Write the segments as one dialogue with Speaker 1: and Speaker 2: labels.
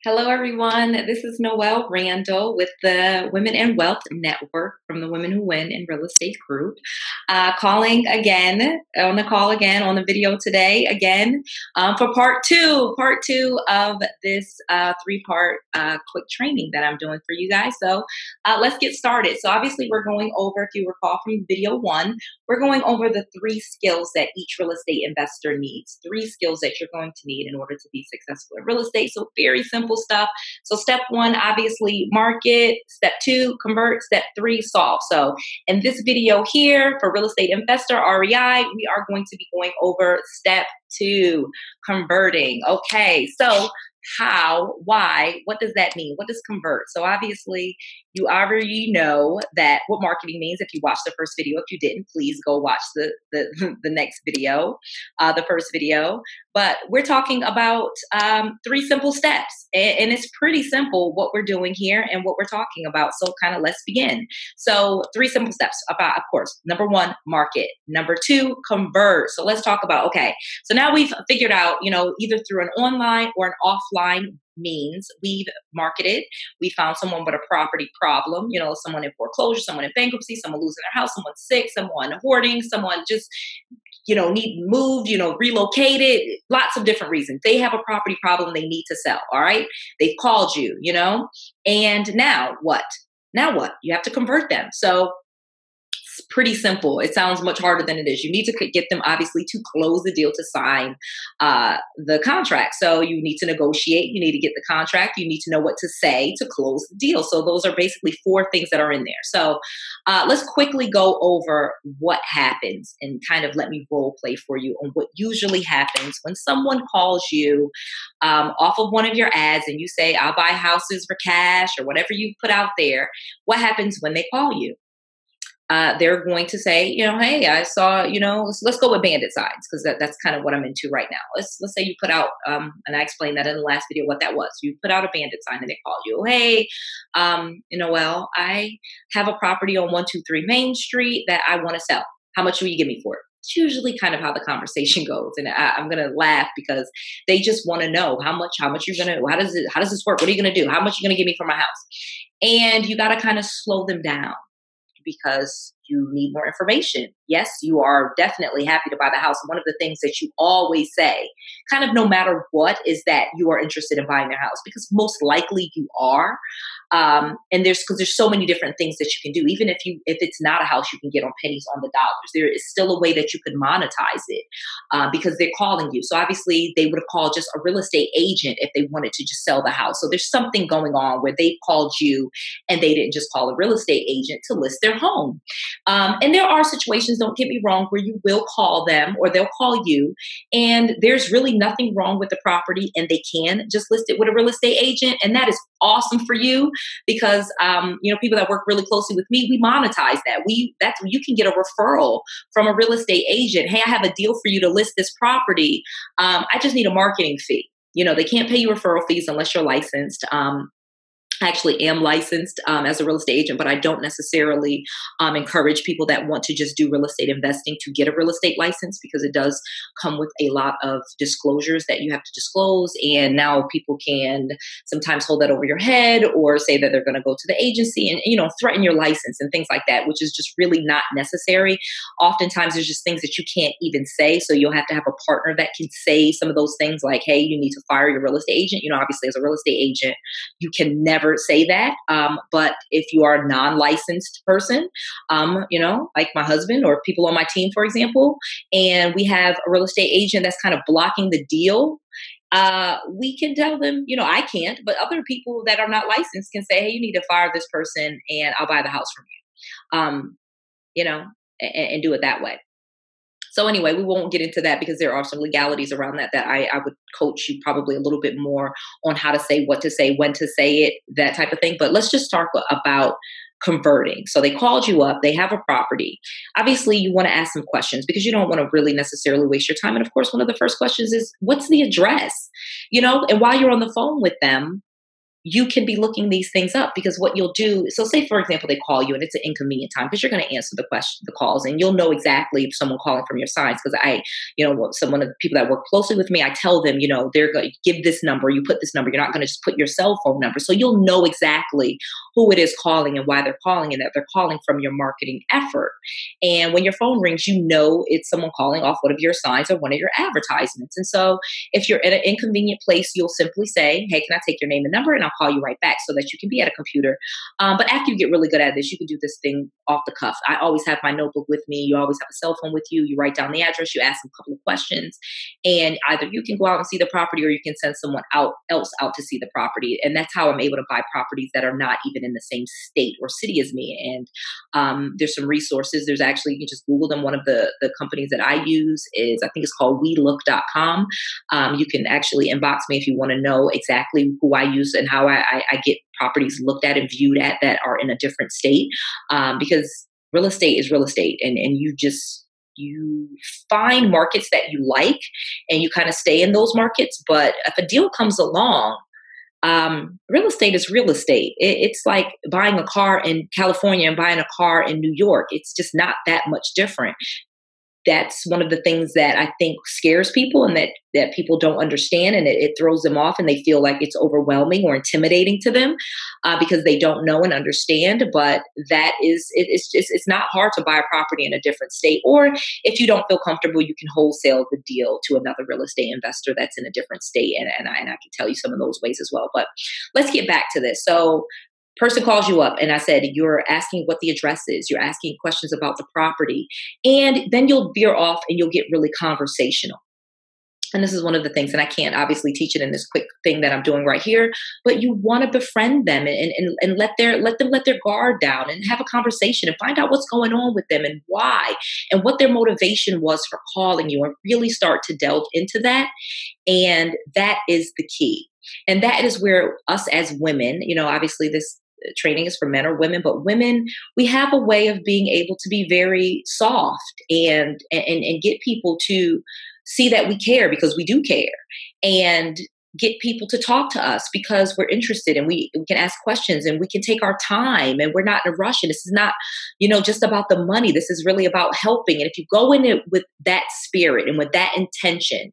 Speaker 1: Hello, everyone. This is Noelle Randall with the Women in Wealth Network from the Women Who Win in Real Estate Group. Calling again on the call again on the video today again for part two of this three-part quick training that I'm doing for you guys. So let's get started. So obviously we're going over, if you recall from video one, we're going over the 3 skills that each real estate investor needs. 3 skills that you're going to need in order to be successful in real estate. So very simple stuff. So step 1, obviously market. Step 2, convert. Step 3, solve. So in this video here for real estate investor REI, we are going to be going over step 2, converting. Okay, so how, why, what does that mean? What does convert? So obviously you already know that what marketing means. If you watched the first video, if you didn't, please go watch the next video, the first video. But we're talking about 3 simple steps, and it's pretty simple what we're doing here and what we're talking about. So kind of let's begin. So 3 simple steps about, of course, number 1, market. Number 2, convert. So let's talk about, okay, so now we've figured out, either through an online or an offline means, we've marketed, we found someone with a property problem, someone in foreclosure, someone in bankruptcy, someone losing their house, someone sick, someone hoarding, someone just, need moved, relocated, lots of different reasons. They have a property problem they need to sell. All right. They've called you, and now what? Now what? You have to convert them. So it's pretty simple. It sounds much harder than it is. You need to get them, obviously, to close the deal, to sign the contract. So you need to negotiate. You need to get the contract. You need to know what to say to close the deal. So those are basically 4 things that are in there. So let's quickly go over what happens and kind of let me role play for you on what usually happens when someone calls you off of one of your ads and you say, I'll buy houses for cash or whatever you put out there. What happens when they call you? They're going to say, hey, I saw, let's go with bandit signs, because that's kind of what I'm into right now. Let's say you put out, and I explained that in the last video, what that was. You put out a bandit sign and they call you, hey, well, I have a property on 123 Main Street that I want to sell. How much will you give me for it? It's usually kind of how the conversation goes. And I'm going to laugh because they just want to know how much you're going to, how does this work? What are you going to do? How much are you going to give me for my house? And you got to kind of slow them down, because you need more information. Yes, you are definitely happy to buy the house. One of the things that you always say, kind of no matter what, is that you are interested in buying their house, because most likely you are. And because there's so many different things that you can do. Even if it's not a house you can get on pennies on the dollars, there is still a way that you could monetize it because they're calling you. So obviously they would have called just a real estate agent if they wanted to just sell the house. So there's something going on where they called you and they didn't just call a real estate agent to list their home. And there are situations, don't get me wrong, where you will call them or they'll call you, and there's really nothing wrong with the property and they can just list it with a real estate agent. And that is awesome for you, because people that work really closely with me, we monetize that. You can get a referral from a real estate agent. Hey, I have a deal for you to list this property. I just need a marketing fee. They can't pay you referral fees unless you're licensed. I actually am licensed as a real estate agent, but I don't necessarily encourage people that want to just do real estate investing to get a real estate license, because it does come with a lot of disclosures that you have to disclose. And now people can sometimes hold that over your head or say that they're going to go to the agency and, threaten your license and things like that, which is just really not necessary. Oftentimes there's just things that you can't even say. So you'll have to have a partner that can say some of those things, like, hey, you need to fire your real estate agent. Obviously as a real estate agent, you can never say that. But if you are a non-licensed person, like my husband or people on my team, for example, and we have a real estate agent that's kind of blocking the deal, we can tell them, I can't, but other people that are not licensed can say, hey, you need to fire this person and I'll buy the house from you, and do it that way. So anyway, we won't get into that because there are some legalities around that I would coach you probably a little bit more on how to say, what to say, when to say it, that type of thing. But let's just talk about converting. So they called you up, they have a property. Obviously, you want to ask some questions because you don't want to really necessarily waste your time. And of course, one of the first questions is, what's the address? And while you're on the phone with them, you can be looking these things up, because what you'll do, so say for example, they call you and it's an inconvenient time, because you're going to answer the calls, and you'll know exactly if someone calling from your signs, because one of the people that work closely with me, I tell them, they're going to give this number, you put this number, you're not going to just put your cell phone number. So you'll know exactly who it is calling and why they're calling, and that they're calling from your marketing effort. And when your phone rings, it's someone calling off one of your signs or one of your advertisements. And so if you're in an inconvenient place, you'll simply say, hey, can I take your name and number? And I'll call you right back, so that you can be at a computer. But after you get really good at this, you can do this thing off the cuff. I always have my notebook with me. You always have a cell phone with you. You write down the address, you ask them a couple of questions, and either you can go out and see the property, or you can send someone else out to see the property. And that's how I'm able to buy properties that are not even in the same state or city as me. And there's some resources. There's actually, you can just Google them. One of the companies that I use is, I think it's called WeLook.com. You can actually inbox me if you want to know exactly who I use and how I get properties looked at and viewed at that are in a different state. Because real estate is real estate, and you find markets that you like, and you kind of stay in those markets. But if a deal comes along, real estate is real estate. It's like buying a car in California and buying a car in New York. It's just not that much different. That's one of the things that I think scares people, and that people don't understand, and it throws them off, and they feel like it's overwhelming or intimidating to them because they don't know and understand. But it's not hard to buy a property in a different state, or if you don't feel comfortable, you can wholesale the deal to another real estate investor that's in a different state, and I can tell you some of those ways as well. But let's get back to this. So person calls you up, and I said, you're asking what the address is. You're asking questions about the property, and then you'll veer off and you'll get really conversational. And this is one of the things, and I can't obviously teach it in this quick thing that I'm doing right here, but you want to befriend them and let them let their guard down and have a conversation and find out what's going on with them and why and what their motivation was for calling you, and really start to delve into that. And that is the key. And that is where us as women, obviously this training is for men or women, but women, we have a way of being able to be very soft and get people to see that we care, because we do care, and get people to talk to us because we're interested, and we can ask questions, and we can take our time, and we're not in a rush. And this is not, just about the money. This is really about helping. And if you go in it with that spirit and with that intention,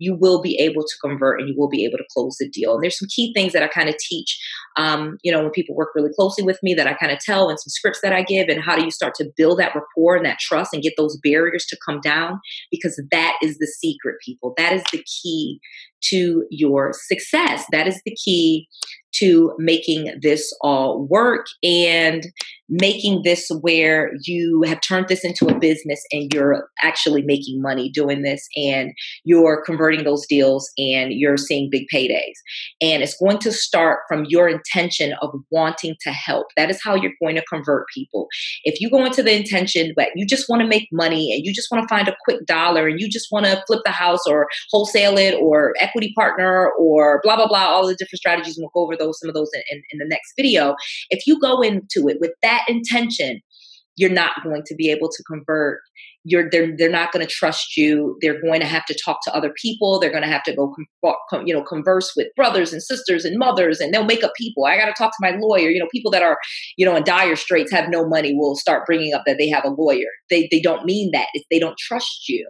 Speaker 1: you will be able to convert, and you will be able to close the deal. And there's some key things that I kind of teach, when people work really closely with me, that I kind of tell, and some scripts that I give, and how do you start to build that rapport and that trust and get those barriers to come down, because that is the secret, people. That is the key to your success. That is the key to making this all work, and making this where you have turned this into a business, and you're actually making money doing this, and you're converting those deals, and you're seeing big paydays. And it's going to start from your intention of wanting to help. That is how you're going to convert people. If you go into the intention that you just want to make money, and you just want to find a quick dollar, and you just want to flip the house or wholesale it or equity partner or blah, blah, blah, all the different strategies, and we'll go over some of those in the next video. If you go into it with that intention, you're not going to be able to convert. They're not going to trust you. They're going to have to talk to other people. They're going to have to go converse with brothers and sisters and mothers, and they'll make up people. I got to talk to my lawyer. People that are in dire straits, have no money, will start bringing up that they have a lawyer. They don't mean that. They don't trust you.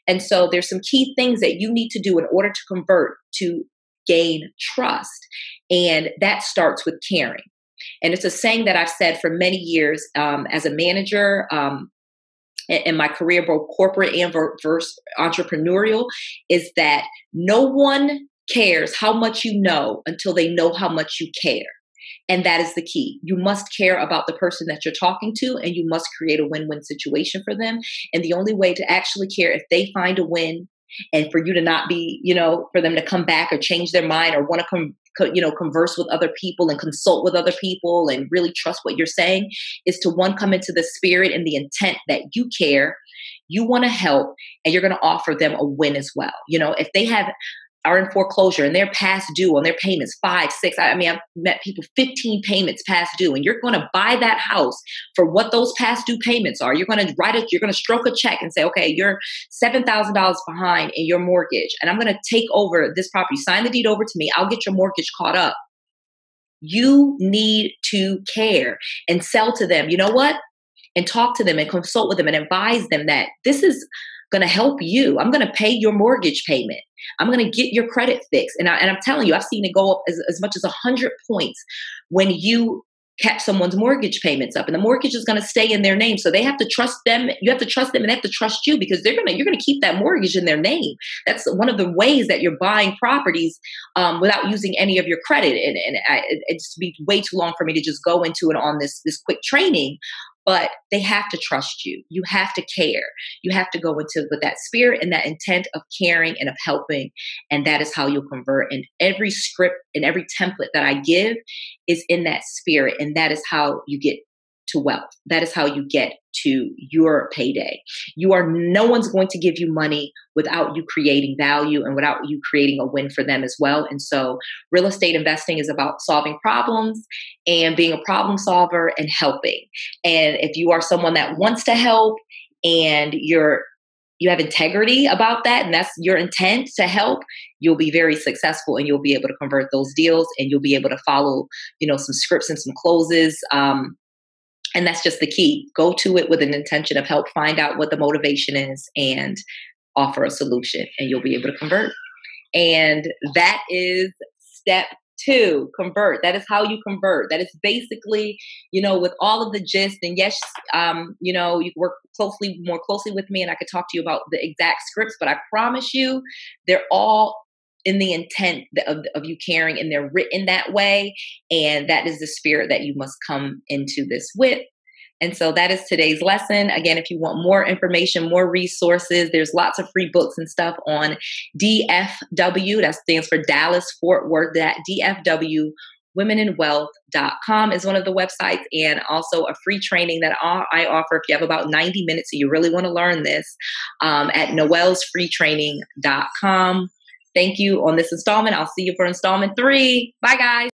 Speaker 1: And so there's some key things that you need to do in order to convert, to gain trust. And that starts with caring. And it's a saying that I've said for many years as a manager in my career, both corporate and entrepreneurial, is that no one cares how much you know until they know how much you care. And that is the key. You must care about the person that you're talking to, and you must create a win-win situation for them. And the only way to actually care, if they find a win, and for you to not be, for them to come back or change their mind or want to converse with other people and consult with other people and really trust what you're saying, is to, one, come into the spirit and the intent that you care, you want to help, and you're going to offer them a win as well. If they are in foreclosure and they're past due on their payments, 5, 6, I've met people 15 payments past due, and you're going to buy that house for what those past due payments are. You're going to stroke a check and say, okay, you're $7,000 behind in your mortgage, and I'm going to take over this property. Sign the deed over to me. I'll get your mortgage caught up. You need to care and sell to them. You know what? And talk to them and consult with them and advise them that this is going to help you. I'm going to pay your mortgage payment. I'm going to get your credit fixed. And I'm telling you, I've seen it go up as much as 100 points when you catch someone's mortgage payments up, and the mortgage is going to stay in their name. So they have to trust them. You have to trust them, and they have to trust you, because you're going to keep that mortgage in their name. That's one of the ways that you're buying properties without using any of your credit. And it's be way too long for me to just go into it on this quick training. But they have to trust you. You have to care. You have to go into with that spirit and that intent of caring and of helping. And that is how you'll convert. And every script and every template that I give is in that spirit. And that is how you get to wealth. That is how you get to your payday. No one's going to give you money without you creating value and without you creating a win for them as well. And so real estate investing is about solving problems and being a problem solver and helping. And if you are someone that wants to help and you have integrity about that, and that's your intent to help, you'll be very successful, and you'll be able to convert those deals, and you'll be able to follow, some scripts and some closes. And that's just the key. Go to it with an intention of help, find out what the motivation is, and offer a solution, and you'll be able to convert. And that is step 2, convert. That is how you convert. That is basically, with all of the gist. And yes, you can work more closely with me, and I could talk to you about the exact scripts, but I promise you, they're all in the intent of you caring, and they're written that way. And that is the spirit that you must come into this with. And so that is today's lesson. Again, if you want more information, more resources, there's lots of free books and stuff on DFW. That stands for Dallas Fort Worth. That DFW womenandwealth.com is one of the websites, and also a free training that I offer if you have about 90 minutes and you really want to learn this at noelsfreetraining.com. Thank you on this installment. I'll see you for installment 3. Bye, guys.